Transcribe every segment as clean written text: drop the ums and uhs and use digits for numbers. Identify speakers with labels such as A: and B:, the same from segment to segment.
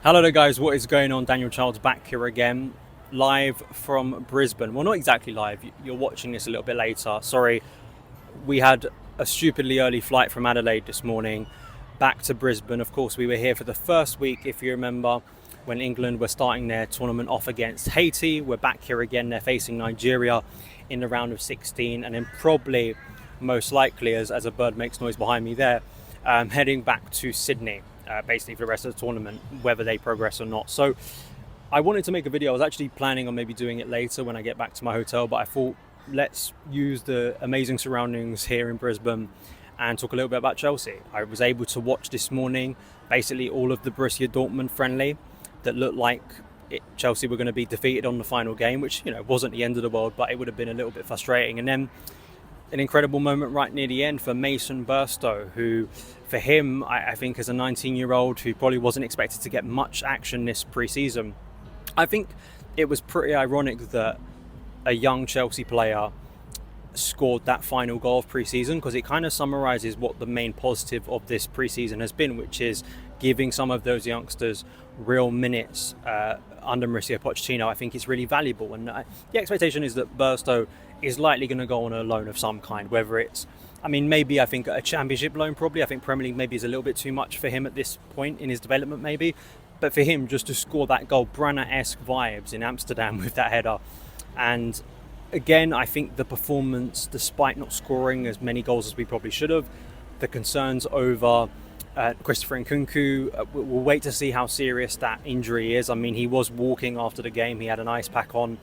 A: Hello there guys, what is going on? Daniel Childs back here again, live from Brisbane. Well, not exactly live, you're watching this a little bit later. Sorry, we had a stupidly early flight from Adelaide this morning back to Brisbane. Of course, we were here for the first week, if you remember, when England were starting their tournament off against Haiti. We're back here again, they're facing Nigeria in the round of 16, and then probably, most likely, as a bird makes noise behind me there, heading back to Sydney. Basically for the rest of the tournament, whether they progress or not. So I wanted to make a video. I was actually planning on maybe doing it later when I get back to my hotel, but I thought let's use the amazing surroundings here in Brisbane and talk a little bit about Chelsea. I was able to watch this morning basically all of the Borussia Dortmund friendly that looked like Chelsea were going to be defeated on the final game, which wasn't the end of the world, but it would have been a little bit frustrating. And then an incredible moment right near the end for Mason Burstow, who for him, I think as a 19-year-old who probably wasn't expected to get much action this pre-season, I think it was pretty ironic that a young Chelsea player scored that final goal of pre-season, because it kind of summarises what the main positive of this pre-season has been, which is giving some of those youngsters real minutes under Mauricio Pochettino. I think it's really valuable, and the expectation is that Burstow is likely going to go on a loan of some kind, whether it's, maybe I think a championship loan probably. I think Premier League maybe is a little bit too much for him at this point in his development maybe, but for him just to score that goal, Branner-esque vibes in Amsterdam with that header. And again, I think the performance, despite not scoring as many goals as we probably should have, the concerns over Christopher Nkunku, we'll wait to see how serious that injury is. He was walking after the game, he had an ice pack on.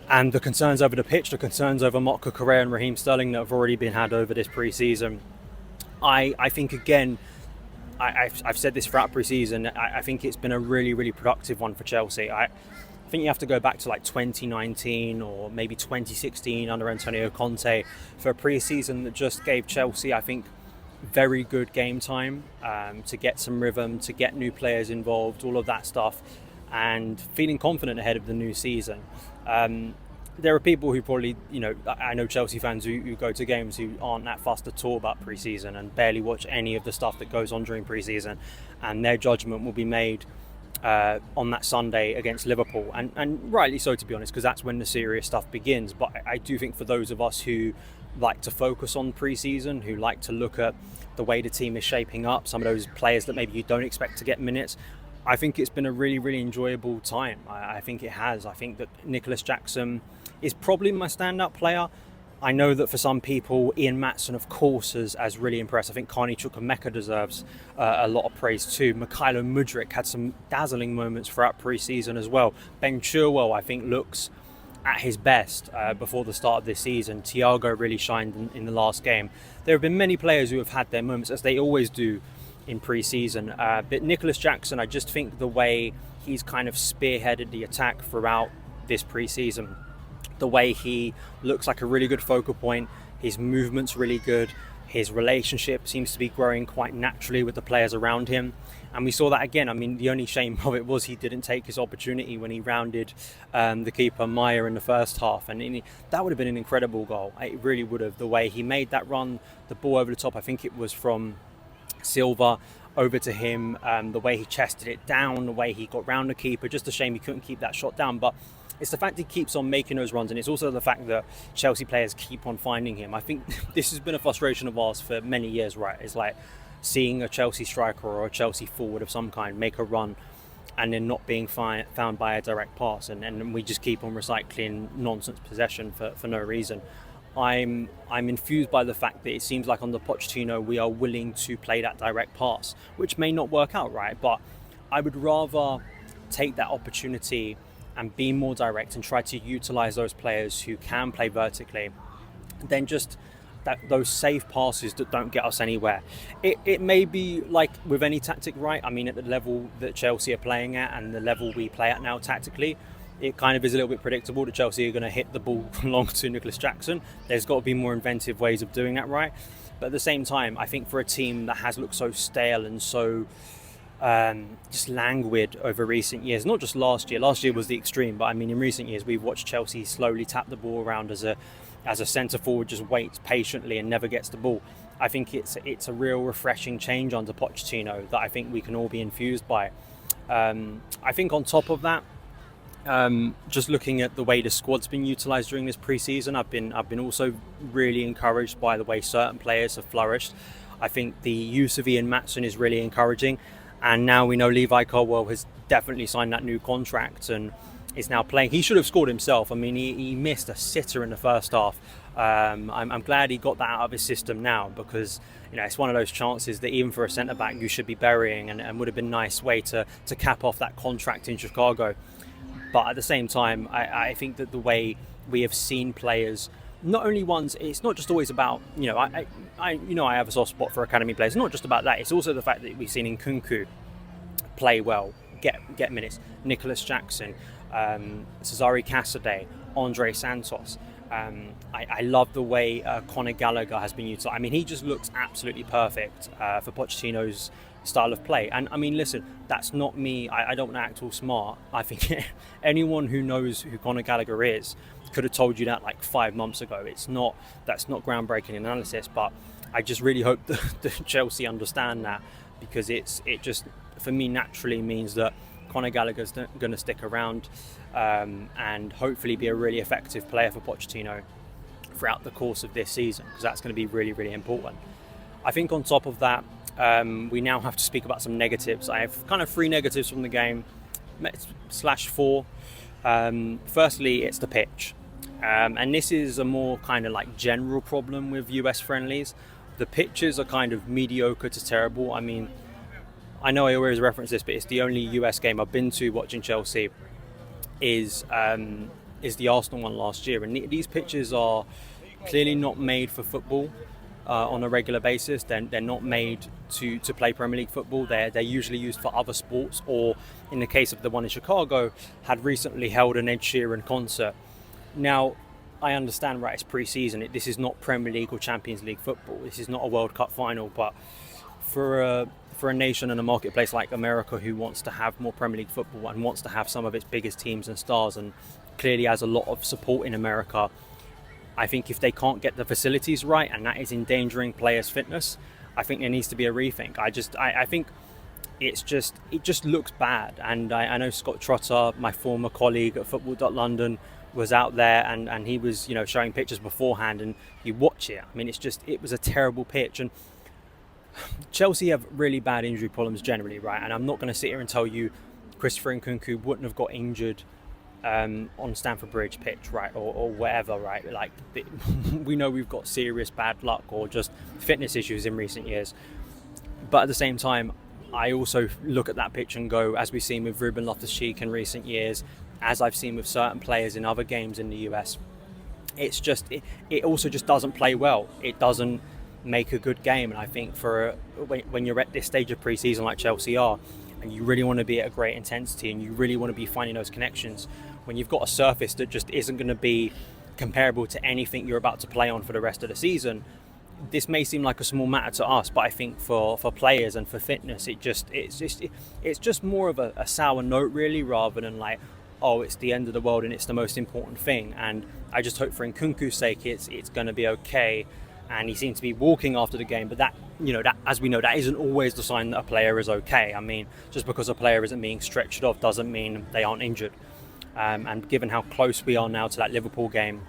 A: And the concerns over the pitch, the concerns over Motka Correa and Raheem Sterling that have already been had over this pre-season. I think, again, I've said this throughout pre-season, I think it's been a really, really productive one for Chelsea. I think you have to go back to like 2019 or maybe 2016 under Antonio Conte for a pre-season that just gave Chelsea, I think, very good game time to get some rhythm, to get new players involved, all of that stuff, and feeling confident ahead of the new season. There are people who probably, I know Chelsea fans who go to games who aren't that fussed at all about pre-season and barely watch any of the stuff that goes on during pre-season, and their judgment will be made on that Sunday against Liverpool, and rightly so, to be honest, because that's when the serious stuff begins. But I do think for those of us who like to focus on pre-season, who like to look at the way the team is shaping up, some of those players that maybe you don't expect to get minutes, I think it's been a really, really enjoyable time. I think it has. I think that Nicholas Jackson is probably my standout player. I know that for some people, Ian Maatson, of course, has really impressed. I think Carney Chukwuemeka deserves a lot of praise too. Mykhailo Mudryk had some dazzling moments throughout pre-season as well. Ben Chilwell, I think, looks at his best before the start of this season. Thiago really shined in the last game. There have been many players who have had their moments, as they always do in pre-season, but Nicholas Jackson, I just think the way he's kind of spearheaded the attack throughout this pre-season, the way he looks like a really good focal point, his movement's really good, his relationship seems to be growing quite naturally with the players around him, and we saw that again. The only shame of it was he didn't take his opportunity when he rounded the keeper Meyer in the first half, and that would have been an incredible goal. It really would have. The way he made that run, the ball over the top, I think it was from Silva over to him, the way he chested it down, the way he got round the keeper. Just a shame he couldn't keep that shot down, but it's the fact he keeps on making those runs, and it's also the fact that Chelsea players keep on finding him. I think this has been a frustration of ours for many years, right? It's like seeing a Chelsea striker or a Chelsea forward of some kind make a run and then not being found by a direct pass, and we just keep on recycling nonsense possession for no reason. I'm infused by the fact that it seems like under Pochettino we are willing to play that direct pass, which may not work out, right? But I would rather take that opportunity and be more direct and try to utilise those players who can play vertically than just those safe passes that don't get us anywhere. It may be like with any tactic, right? At the level that Chelsea are playing at and the level we play at now tactically, it kind of is a little bit predictable that Chelsea are going to hit the ball long to Nicholas Jackson. There's got to be more inventive ways of doing that, right? But at the same time, I think for a team that has looked so stale and so just languid over recent years, not just last year was the extreme, but in recent years we've watched Chelsea slowly tap the ball around as a centre forward just waits patiently and never gets the ball. I think it's a real refreshing change under Pochettino that I think we can all be infused by. I think on top of that, just looking at the way the squad's been utilised during this pre-season, I've been also really encouraged by the way certain players have flourished. I think the use of Ian Maatsen is really encouraging, and now we know Levi Colwill has definitely signed that new contract and is now playing. He should have scored himself. I mean, he missed a sitter in the first half. I'm glad he got that out of his system now, because it's one of those chances that even for a centre back you should be burying, and would have been a nice way to cap off that contract in Chicago. But at the same time, I think that the way we have seen players, not only ones, it's not just always about, I have a soft spot for academy players. It's not just about that. It's also the fact that we've seen Nkunku play well, get minutes. Nicholas Jackson, Cesare Caicedo, Andre Santos. I love the way Conor Gallagher has been utilised. I mean, he just looks absolutely perfect for Pochettino's style of play. And I mean, listen, that's not me. I don't want to act all smart. I think anyone who knows who Conor Gallagher is could have told you that like 5 months ago. That's not groundbreaking analysis, but I just really hope that Chelsea understand that, because it just for me naturally means that Conor Gallagher's going to stick around and hopefully be a really effective player for Pochettino throughout the course of this season, because that's going to be really, really important. I think on top of that, we now have to speak about some negatives. I have kind of 3 negatives from the game, /4. Firstly, it's the pitch. And this is a more kind of like general problem with US friendlies. The pitches are kind of mediocre to terrible. I mean, I know I always reference this, but it's the only US game I've been to watching Chelsea is the Arsenal one last year. And these pitches are clearly not made for football on a regular basis. They're not made to play Premier League football. They're usually used for other sports, or in the case of the one in Chicago, had recently held an Ed Sheeran concert. Now, I understand, right, it's pre-season. This is not Premier League or Champions League football. This is not a World Cup final, but for a nation and a marketplace like America, who wants to have more Premier League football and wants to have some of its biggest teams and stars, and clearly has a lot of support in America, I think if they can't get the facilities right, and that is endangering players' fitness, I think there needs to be a rethink. I think it just looks bad. And I know Scott Trotter, my former colleague at Football.London, was out there and he was showing pictures beforehand, and you watch it. I mean, it was a terrible pitch. And Chelsea have really bad injury problems generally, right? And I'm not going to sit here and tell you Christopher Nkunku wouldn't have got injured on Stamford Bridge pitch, right, or whatever, right? Like, we know we've got serious bad luck or just fitness issues in recent years. But at the same time, I also look at that pitch and go, as we've seen with Ruben Loftus-Cheek in recent years, as I've seen with certain players in other games in the US, it also just doesn't play well. It doesn't make a good game. And I think when you're at this stage of pre-season like Chelsea are, and you really want to be at a great intensity and you really want to be finding those connections, when you've got a surface that just isn't going to be comparable to anything you're about to play on for the rest of the season, this may seem like a small matter to us, but I think for players and for fitness, it's just more of a sour note, really, rather than like, oh, it's the end of the world and it's the most important thing. And I just hope for Nkunku's sake it's going to be okay. And he seemed to be walking after the game, but that, as we know, that isn't always the sign that a player is okay. I mean, just because a player isn't being stretched off doesn't mean they aren't injured. And given how close we are now to that Liverpool game,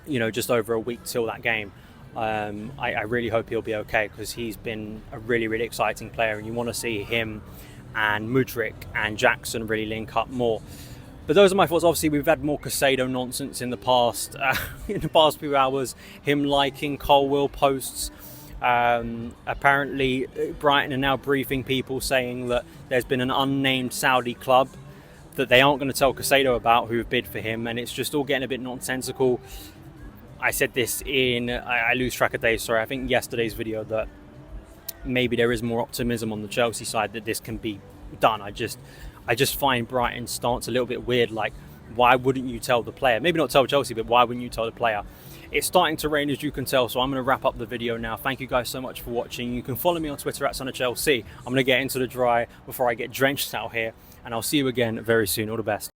A: just over a week till that game, I really hope he'll be okay, because he's been a really, really exciting player, and you want to see him and Mudryk and Jackson really link up more. But those are my thoughts. Obviously, we've had more Caicedo nonsense in the past few hours. Him liking Colwill posts. Apparently, Brighton are now briefing people saying that there's been an unnamed Saudi club that they aren't going to tell Caicedo about who have bid for him, and it's just all getting a bit nonsensical. I said this I lose track of days, sorry, I think yesterday's video, that maybe there is more optimism on the Chelsea side that this can be done. I just find Brighton's stance a little bit weird. Like, why wouldn't you tell the player? Maybe not tell Chelsea, but why wouldn't you tell the player? It's starting to rain, as you can tell, so I'm going to wrap up the video now. Thank you guys so much for watching. You can follow me on Twitter at SonOfChelsea. I'm going to get into the dry before I get drenched out here, and I'll see you again very soon. All the best.